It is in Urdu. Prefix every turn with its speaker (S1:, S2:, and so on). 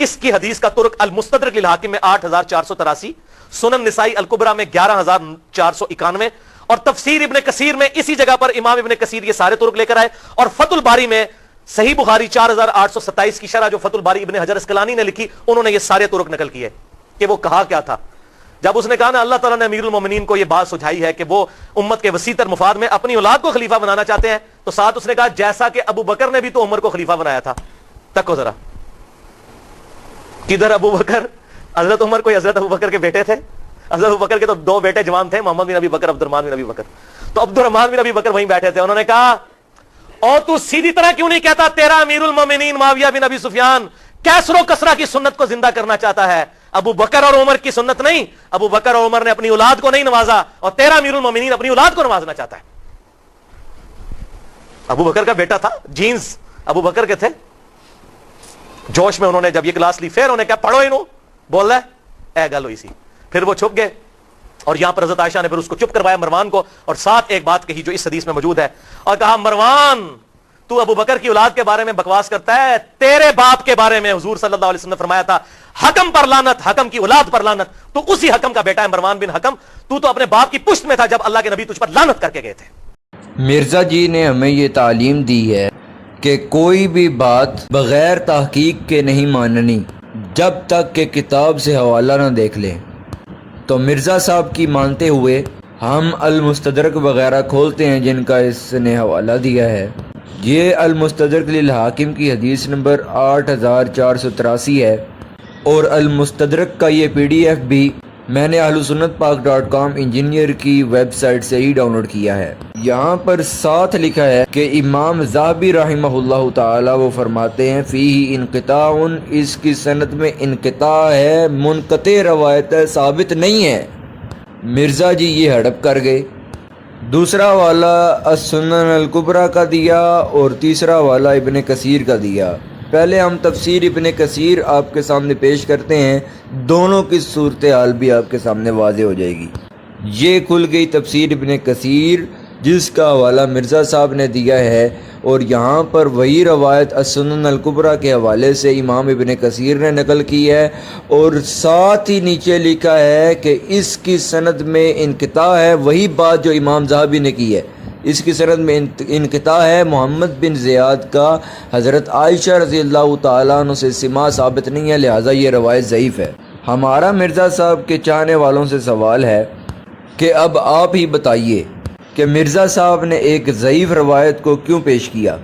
S1: اس کی حدیث کا ترک المستدرک للحاکم میں 8483، سنن نسائی الکبرا میں 11491، اور تفسیر ابن کثیر میں اسی جگہ پر امام ابن کثیر یہ سارے ترک لے کر آئے، اور فتح الباری میں صحیح بخاری 4827 کی شرح جو فتح الباری ابن حجر اسقلانی نے لکھی، انہوں نے یہ سارے ترک نقل کیے کہ وہ کہا کیا تھا جب اس نے کہا نا اللہ تعالیٰ نے امیر المومنین کو یہ بات سجھائی ہے کہ وہ امت کے وسیع تر مفاد میں اپنی اولاد کو خلیفہ بنانا چاہتے ہیں، تو ساتھ اس نے کہا جیسا کہ ابو بکر نے بھی تو عمر کو خلیفہ بنایا تھا۔ تکو ذرا، کدھر ابو بکر؟ حضرت عمر کوئی حضرت ابو بکر کے بیٹے تھے؟ حضرت ابو بکر کے تو 2 بیٹے جوان تھے، محمد بن ابی بکر، عبد الرحمن بن ابی بکر۔ تو عبد الرحمن بن ابی بکر وہیں بیٹھے تھے، انہوں نے کہا اور تو سیدھی طرح کیوں نہیں کہتا تیرا امیر المومنین معاویہ بن ابی سفیان کیسر و کسرا کی سنت کو زندہ کرنا چاہتا ہے، ابو بکر اور عمر کی سنت نہیں، ابو بکر اور عمر نے اپنی اولاد کو نہیں نوازا، اور تیرا امیر المومنین اپنی اولاد کو نوازنا چاہتا ہے۔ ابو بکر کا بیٹا تھا، جینز ابو بکر کے تھے۔ جوش میں انہوں نے جب یہ کلاس لی، پھر انہوں نے کہا پڑھو انہوں، بول رہا ہے اے گل ہوئی سی، پھر وہ چھپ گئے، اور یہاں پر حضرت عائشہ نے پھر اس کو چپ کروایا مروان کو، اور ساتھ ایک بات کہی جو اس حدیث میں موجود ہے، اور کہا مروان تو ابو بکر کی اولاد کے بارے میں بکواس کرتا ہے، تیرے باپ کے بارے میں حضور صلی اللہ علیہ وسلم نے فرمایا تھا حکم پر لعنت، حکم کی اولاد پر لعنت، تو اسی حکم کا بیٹا ہے مروان بن حکم، تو اپنے باپ کی پشت میں تھا جب اللہ کے نبی تجھ پر لعنت کر کے گئے تھے۔
S2: مرزا جی نے ہمیں یہ تعلیم دی ہے کہ کوئی بھی بات بغیر تحقیق کے نہیں ماننی جب تک کہ کتاب سے حوالہ نہ دیکھ لیں۔ تو مرزا صاحب کی مانتے ہوئے ہم المستدرک وغیرہ کھولتے ہیں جن کا اس نے حوالہ دیا ہے۔ یہ المستدرک للحاکم کی حدیث نمبر 8483 ہے، اور المستدرک کا یہ PDF بھی میں نے ahlsunnatpak.com انجینئر کی ویب سائٹ سے ہی ڈاؤن لوڈ کیا ہے۔ یہاں پر ساتھ لکھا ہے کہ امام ذہبی رحمہ اللہ تعالی وہ فرماتے ہیں فیہ انقطاع، اس کی سند میں انقطاع ہے، منقطع روایت ہے، ثابت نہیں ہے۔ مرزا جی یہ ہڑپ کر گئے۔ دوسرا والا السنن الکبریٰ کا دیا اور تیسرا والا ابن کثیر کا دیا۔ پہلے ہم تفسیر ابن کثیر آپ کے سامنے پیش کرتے ہیں، دونوں کی صورتحال بھی آپ کے سامنے واضح ہو جائے گی۔ یہ کھل گئی تفسیر ابن کثیر جس کا حوالہ مرزا صاحب نے دیا ہے، اور یہاں پر وہی روایت السنن الکبریٰ کے حوالے سے امام ابن کثیر نے نقل کی ہے، اور ساتھ ہی نیچے لکھا ہے کہ اس کی سند میں انقطاع ہے، وہی بات جو امام ذہبی نے کی ہے، اس کی سند میں انقطاع ہے محمد بن زیاد کا، حضرت عائشہ رضی اللہ تعالیٰ عنہ سے سماع ثابت نہیں ہے، لہٰذا یہ روایت ضعیف ہے۔ ہمارا مرزا صاحب کے چاہنے والوں سے سوال ہے کہ اب آپ ہی بتائیے کہ مرزا صاحب نے ایک ضعیف روایت کو کیوں پیش کیا؟